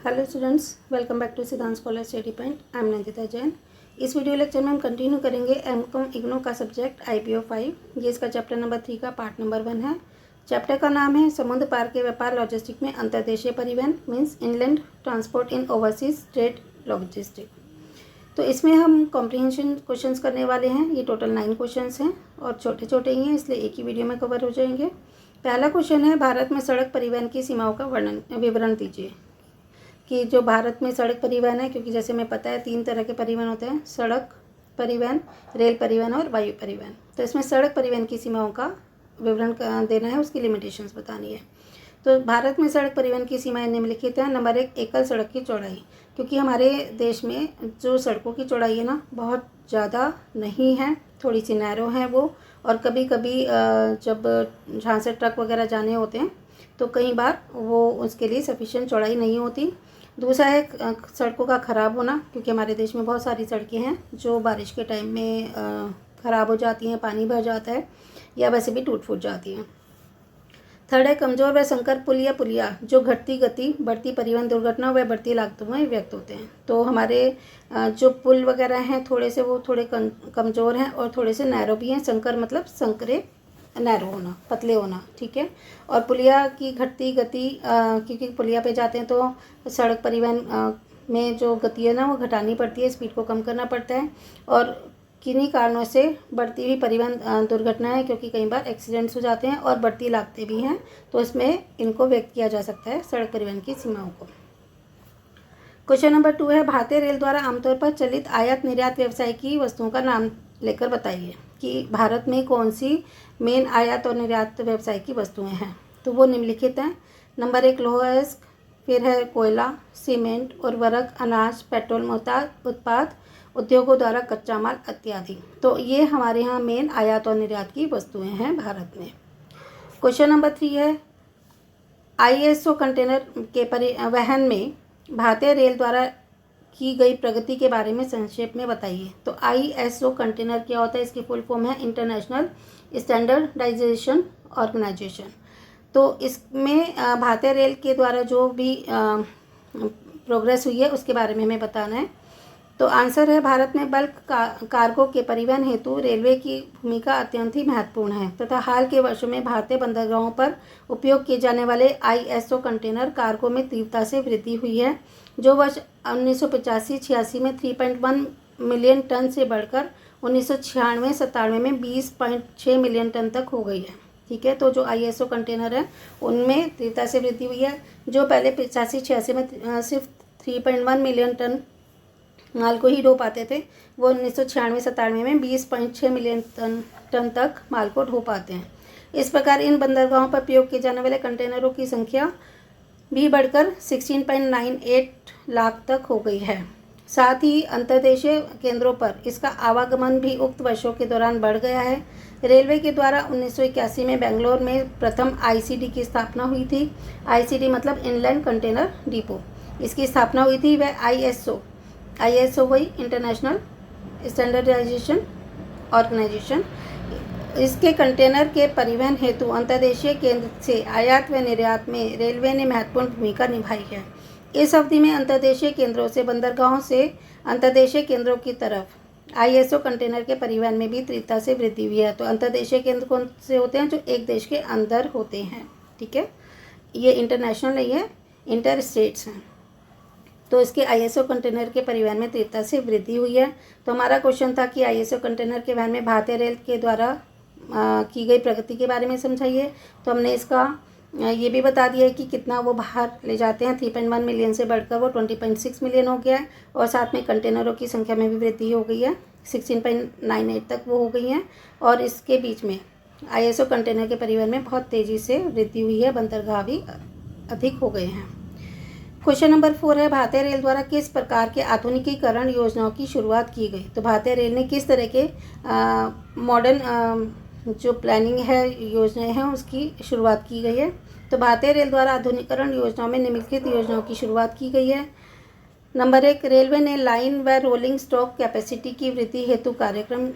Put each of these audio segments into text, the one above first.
Hello students, welcome back to Siddhant college study point. I am Nandita Jain. इस video lecture में हम continue करेंगे MCom IGNOU का सब्जेक्ट IPO 5। ये इसका चैप्टर नंबर 3 का पार्ट नंबर 1 है। चैप्टर का नाम है समुद्र पार के व्यापार लॉजिस्टिक में अंतर्देशीय परिवहन, मीन्स इनलैंड ट्रांसपोर्ट इन ओवरसीज ट्रेड लॉजिस्टिक। तो इसमें हम कॉम्प्रिहेंशन क्वेश्चंस करने वाले हैं। ये टोटल 9 क्वेश्चंस हैं और छोटे छोटे ही हैं, इसलिए एक ही वीडियो में कवर हो जाएंगे। पहला क्वेश्चन है, भारत में सड़क परिवहन की सीमाओं का विवरण दीजिए। कि जो भारत में सड़क परिवहन है, क्योंकि जैसे हमें पता है 3 तरह के परिवहन होते हैं, सड़क परिवहन, रेल परिवहन और वायु परिवहन। तो इसमें सड़क परिवहन की सीमाओं का विवरण देना है, उसकी लिमिटेशंस बतानी है। तो भारत में सड़क परिवहन की सीमाएं निम्नलिखित हैं। नंबर 1, एकल सड़क की चौड़ाई, क्योंकि हमारे देश में जो सड़कों की चौड़ाई है ना, बहुत ज़्यादा नहीं है, थोड़ी सी नैरो है वो। और कभी कभी जब जहाँ से ट्रक वगैरह जाने होते हैं तो कई बार वो उसके लिए सफिशिएंट चौड़ाई नहीं होती। दूसरा है सड़कों का ख़राब होना, क्योंकि हमारे देश में बहुत सारी सड़कें हैं जो बारिश के टाइम में ख़राब हो जाती हैं, पानी भर जाता है या वैसे भी टूट फूट जाती हैं। थर्ड है कमज़ोर व संकर पुल या पुलिया, जो घटती गति, बढ़ती परिवहन दुर्घटना व बढ़ती लागतों में व्यक्त होते हैं। तो हमारे जो पुल वगैरह हैं थोड़े से वो थोड़े कमज़ोर हैं और थोड़े से नैरो भी हैं। संकर मतलब संकरे, नैरो होना, पतले होना, ठीक है। और पुलिया की घटती गति, क्योंकि पुलिया पे जाते हैं तो सड़क परिवहन में जो गति है ना वो घटानी पड़ती है, स्पीड को कम करना पड़ता है। और किन्हीं कारणों से बढ़ती हुई परिवहन दुर्घटनाएं, क्योंकि कई बार एक्सीडेंट्स हो जाते हैं और बढ़ती लागतें भी हैं, तो इसमें इनको व्यक्त किया जा सकता है सड़क परिवहन की सीमाओं को। क्वेश्चन नंबर 2 है, भारतीय रेल द्वारा आमतौर पर चलित आयात निर्यात व्यवसाय की वस्तुओं का नाम लेकर बताइए कि भारत में कौन सी मेन आयात और निर्यात व्यवसाय की वस्तुएं हैं। तो वो निम्नलिखित हैं। नंबर 1, लोहा इस्क, फिर है कोयला, सीमेंट, उर्वरक, अनाज, पेट्रोल उत्पाद, उद्योगों द्वारा कच्चा माल इत्यादि। तो ये हमारे यहाँ मेन आयात और निर्यात की वस्तुएं हैं भारत में। क्वेश्चन नंबर 3 है, ISO कंटेनर के परिवहन में भारतीय रेल द्वारा की गई प्रगति के बारे में संक्षेप में बताइए। तो ISO कंटेनर क्या होता है? इसकी फुल फॉर्म है इंटरनेशनल स्टैंडर्डाइजेशन ऑर्गेनाइजेशन। तो इसमें भारतीय रेल के द्वारा जो भी प्रोग्रेस हुई है उसके बारे में हमें बताना है। तो आंसर है, भारत में बल्क कार्गो के परिवहन हेतु रेलवे की भूमिका अत्यंत ही महत्वपूर्ण है तथा हाल के वर्षों में भारतीय बंदरगाहों पर उपयोग किए जाने वाले ISO कंटेनर कार्गो में तीव्रता से वृद्धि हुई है, जो वर्ष 1985-86 में 3.1 मिलियन टन से बढ़कर 1996-97 में 20.6 मिलियन टन तक हो गई है, ठीक है। तो जो ISO कंटेनर है उनमें तीव्रता से वृद्धि हुई है। जो पहले 85-86 में सिर्फ 3.1 मिलियन टन माल को ही ढो पाते थे, वो 1996-97 में 20.6 मिलियन टन तक माल को ढो पाते हैं। इस प्रकार इन बंदरगाहों पर उपयोग किए जाने वाले कंटेनरों की संख्या भी बढ़कर 16.98 लाख तक हो गई है। साथ ही अंतर्देशीय केंद्रों पर इसका आवागमन भी उक्त वर्षों के दौरान बढ़ गया है। रेलवे के द्वारा 1981 में बेंगलोर में प्रथम ICD की स्थापना हुई थी। ICD मतलब इनलैंड कंटेनर डिपो, इसकी स्थापना हुई थी। वह ISO हुई इंटरनेशनल स्टैंडर्डाइजेशन ऑर्गेनाइजेशन। इसके कंटेनर के परिवहन हेतु अंतर्देशीय केंद्र से आयात व निर्यात में रेलवे ने महत्वपूर्ण भूमिका निभाई है। इस अवधि में अंतर्देशीय केंद्रों से बंदरगाहों से अंतर्देशीय केंद्रों की तरफ ISO कंटेनर के परिवहन में भी तीव्रता से वृद्धि हुई है। तो अंतर्देशीय केंद्र कौन से होते हैं? जो एक देश के अंदर होते हैं, ठीक है। ये इंटरनेशनल नहीं है, इंटर स्टेट्स हैं। तो इसके ISO कंटेनर के परिवहन में तीव्रता से वृद्धि हुई है। तो हमारा क्वेश्चन था कि ISO कंटेनर के वहन में भारतीय रेल के द्वारा की गई प्रगति के बारे में समझाइए। तो हमने इसका ये भी बता दिया है कि कितना वो बाहर ले जाते हैं, 3.1 मिलियन से बढ़कर वो 20.6 मिलियन हो गया है। और साथ में कंटेनरों की संख्या में भी वृद्धि हो गई है, 16.98 तक वो हो गई हैं। और इसके बीच में ISO कंटेनर के परिवहन में बहुत तेज़ी से वृद्धि हुई है, बंदरगाह भी अधिक हो गए हैं। क्वेश्चन नंबर 4 है, भारतीय रेल द्वारा किस प्रकार के आधुनिकीकरण योजनाओं की शुरुआत की गई। तो भारतीय रेल ने किस तरह के मॉडर्न जो प्लानिंग है, योजनाएं हैं, उसकी शुरुआत की गई है। तो भारतीय रेल द्वारा आधुनिकीकरण योजनाओं में निम्नलिखित योजनाओं की शुरुआत की गई है। नंबर 1, रेलवे ने लाइन व रोलिंग स्टॉक कैपेसिटी की वृद्धि हेतु कार्यक्रम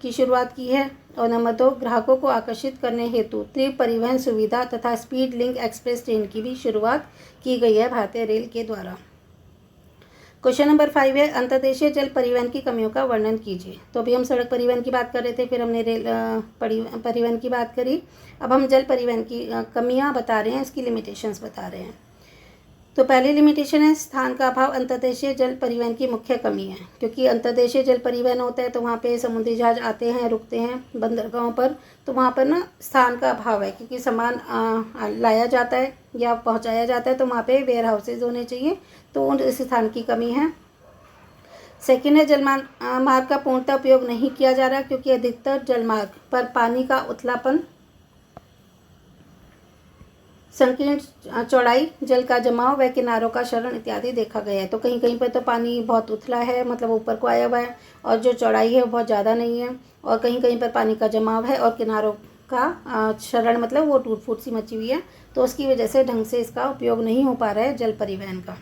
की शुरुआत की है। और नंबर 2, ग्राहकों को आकर्षित करने हेतु तीव्र परिवहन सुविधा तथा स्पीड लिंक एक्सप्रेस ट्रेन की भी शुरुआत की गई है भारतीय रेल के द्वारा। क्वेश्चन नंबर 5 है, अंतर्देशीय जल परिवहन की कमियों का वर्णन कीजिए। तो अभी हम सड़क परिवहन की बात कर रहे थे, फिर हमने रेल परिवहन की बात करी। अब हम जल परिवहन की कमियां बता रहे हैं, इसकी लिमिटेशंस बता रहे हैं। तो पहली लिमिटेशन है, स्थान का अभाव अंतर्देशीय जल परिवहन की मुख्य कमी है। क्योंकि अंतर्देशीय जल परिवहन होता है तो वहाँ पे समुद्री जहाज आते हैं, रुकते हैं बंदरगाहों पर, तो वहाँ पर ना स्थान का अभाव है। क्योंकि सामान लाया जाता है या पहुँचाया जाता है तो वहाँ पे वेयर हाउसेज होने चाहिए, तो उन स्थान की कमी है। सेकेंड है, जलमार्ग का पूर्णतः उपयोग नहीं किया जा रहा, क्योंकि अधिकतर जलमार्ग पर पानी का उथलापन, संकीर्ण चौड़ाई, जल का जमाव व किनारों का क्षरण इत्यादि देखा गया है। तो कहीं कहीं पर तो पानी बहुत उथला है, मतलब ऊपर को आया हुआ है, और जो चौड़ाई है वो बहुत ज़्यादा नहीं है, और कहीं कहीं पर पानी का जमाव है और किनारों का क्षरण मतलब वो टूट फूट सी मची हुई है। तो उसकी वजह से ढंग से इसका उपयोग नहीं हो पा रहा है जल परिवहन का।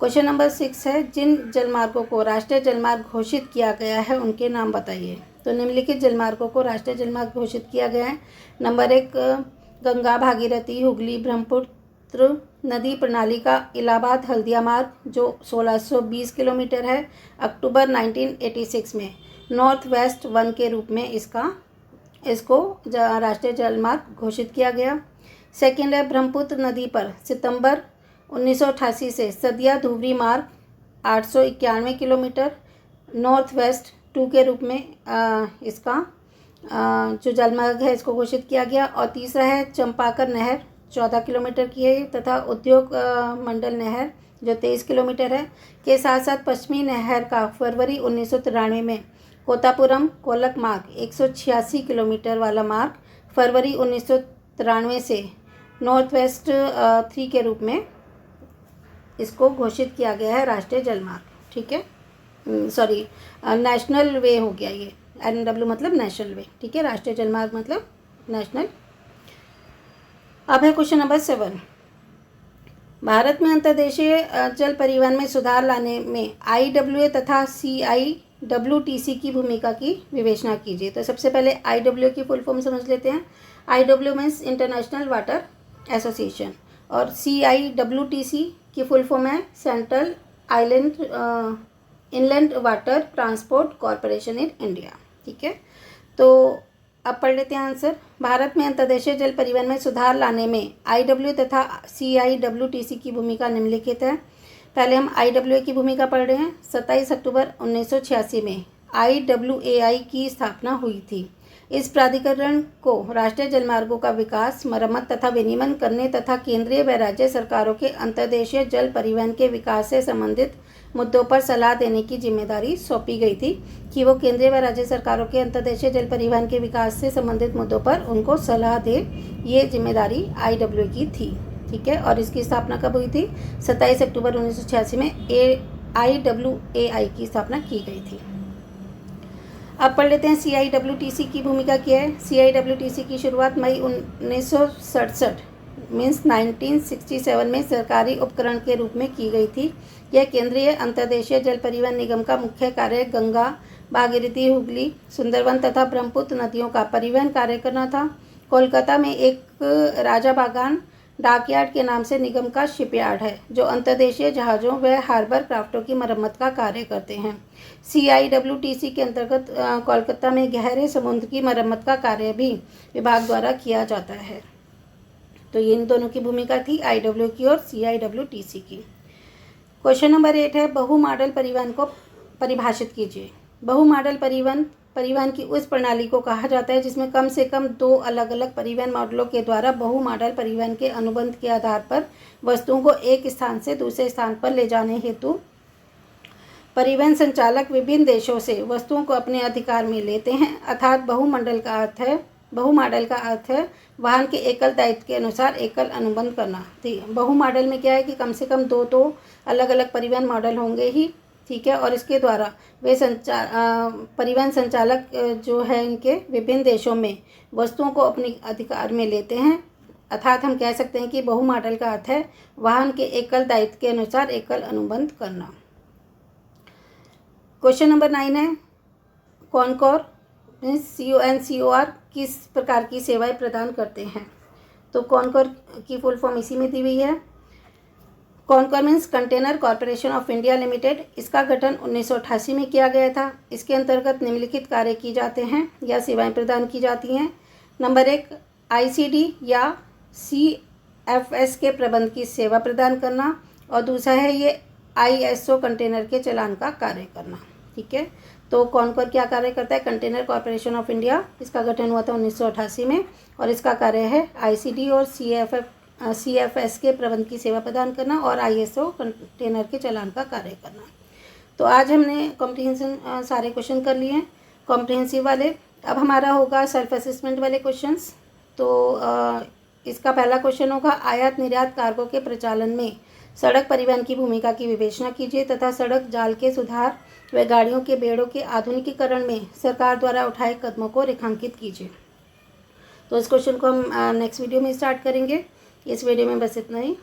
क्वेश्चन नंबर 6 है, जिन जलमार्गों को राष्ट्रीय जलमार्ग घोषित किया गया है उनके नाम बताइए। तो निम्नलिखित जलमार्गों को राष्ट्रीय जलमार्ग घोषित किया गया है। नंबर 1, गंगा भागीरथी हुगली ब्रह्मपुत्र नदी प्रणाली का इलाहाबाद हल्दिया मार्ग, जो 1620 किलोमीटर है। अक्टूबर 1986 में नॉर्थ वेस्ट 1 के रूप में इसको राष्ट्रीय जलमार्ग घोषित किया गया। सेकेंड है, ब्रह्मपुत्र नदी पर सितंबर 1988 से सदिया धुबरी मार्ग 891 किलोमीटर नॉर्थ वेस्ट 2 के रूप में इसका जो जलमार्ग है इसको घोषित किया गया। और तीसरा है, चंपाकर नहर 14 किलोमीटर की है तथा उद्योग मंडल नहर जो 23 किलोमीटर है के साथ साथ पश्चिमी नहर का फरवरी 1993 में कोतापुरम कोलक मार्ग 186 किलोमीटर वाला मार्ग फरवरी 1993 से नॉर्थ वेस्ट 3 के रूप में इसको घोषित किया गया है राष्ट्रीय जलमार्ग। ठीक है, सॉरी नेशनल वे हो गया, ये NW मतलब नेशनल वे। ठीक है, राष्ट्रीय जलमार्ग मतलब नेशनल। अब है क्वेश्चन नंबर 7, भारत में अंतर्देशीय जल परिवहन में सुधार लाने में IWA तथा CIWTC की भूमिका की विवेचना कीजिए। तो सबसे पहले IWA की फुल फॉर्म समझ लेते हैं। IWA means international water association, और CIWTC की फुल फॉर्म है central inland water transport corporation in India. ठीक है, तो अब पढ़ लेते हैं आंसर। भारत में अंतर्देशीय जल परिवहन में सुधार लाने में IWA तथा CIWTC की भूमिका निम्नलिखित है। पहले हम IWA की भूमिका पढ़ रहे हैं। 27 अक्टूबर 1986 में IWAI की स्थापना हुई थी। इस प्राधिकरण को राष्ट्रीय जलमार्गों का विकास, मरम्मत तथा विनियमन करने तथा केंद्रीय व राज्य सरकारों के अंतर्देशीय जल परिवहन के विकास से संबंधित मुद्दों पर सलाह देने की जिम्मेदारी सौंपी गई थी कि वो केंद्रीय व राज्य सरकारों के अंतर्देशीय जल परिवहन के विकास से संबंधित मुद्दों पर उनको सलाह दे। ये जिम्मेदारी IWA की थी। ठीक है, और इसकी स्थापना कब हुई थी? 27 अक्टूबर 1986 में IWAI की स्थापना की गई थी। अब पढ़ लेते हैं CIWTC की भूमिका क्या है। CIWTC की शुरुआत मई 1967 मीन्स 1967 में सरकारी उपकरण के रूप में की गई थी। यह केंद्रीय अंतर्देशीय जल परिवहन निगम का मुख्य कार्य गंगा, भागीरथी, हुगली, सुंदरवन तथा ब्रह्मपुत्र नदियों का परिवहन कार्य करना था। कोलकाता में एक राजा बागान डॉकयार्ड के नाम से निगम का शिपयार्ड है जो अंतर्देशीय जहाज़ों व हार्बर क्राफ्टों की मरम्मत का कार्य करते हैं। CIWTC के अंतर्गत कोलकाता में गहरे समुद्र की मरम्मत का कार्य भी विभाग द्वारा किया जाता है। तो ये इन दोनों की भूमिका थी, IWA की और CIWTC की। क्वेश्चन नंबर 8 है, बहु मॉडल परिवहन को परिभाषित कीजिए। बहु मॉडल परिवहन की उस प्रणाली को कहा जाता है जिसमें कम से कम 2 अलग अलग परिवहन मॉडलों के द्वारा बहु मॉडल परिवहन के अनुबंध के आधार पर वस्तुओं को एक स्थान से दूसरे स्थान पर ले जाने हेतु परिवहन संचालक विभिन्न देशों से वस्तुओं को अपने अधिकार में लेते हैं। अर्थात बहु मॉडल का अर्थ है वाहन के एकल दायित्व के अनुसार एकल अनुबंध करना। ठीक है, बहु मॉडल में क्या है कि कम से कम 2 तो अलग अलग परिवहन मॉडल होंगे ही। ठीक है, और इसके द्वारा वे परिवहन संचालक जो है इनके विभिन्न देशों में वस्तुओं को अपने अधिकार में लेते हैं अर्थात हम कह सकते हैं कि बहु मॉडल का अर्थ है वाहन के एकल दायित्व के अनुसार एकल अनुबंध करना। क्वेश्चन नंबर 9 है, कॉनकॉर मीन्स CONCOR किस प्रकार की सेवाएं प्रदान करते हैं? तो कॉनकॉर की फुल फॉर्म इसी में दी हुई है। Concor means container corporation of India limited. इसका गठन 1988 में किया गया था। इसके अंतर्गत निम्नलिखित कार्य किए जाते हैं या सेवाएं प्रदान की जाती हैं। नंबर 1, ICD या CFS के प्रबंध की सेवा प्रदान करना, और दूसरा है ये ISO कंटेनर के चालान का कार्य करना। ठीक है, तो कॉनकॉर क्या कार्य करता है? कंटेनर कॉरपोरेशन ऑफ इंडिया, इसका गठन हुआ था 1988 में, और इसका कार्य है ICD और CFS के प्रबंध की सेवा प्रदान करना और ISO कंटेनर के चालान का कार्य करना। तो आज हमने कॉम्प्रिहेंशन सारे क्वेश्चन कर लिए हैं, कॉम्प्रिहेंसिव वाले। अब हमारा होगा सेल्फ असेसमेंट वाले क्वेश्चंस। तो इसका पहला क्वेश्चन होगा, आयात निर्यात कार्गो के प्रचालन में सड़क परिवहन की भूमिका की विवेचना कीजिए तथा सड़क जाल के सुधार व गाड़ियों के बेड़ों के आधुनिकीकरण में सरकार द्वारा उठाए कदमों को रेखांकित कीजिए। तो इस क्वेश्चन को हम नेक्स्ट वीडियो में स्टार्ट करेंगे। इस वीडियो में बस इतना ही।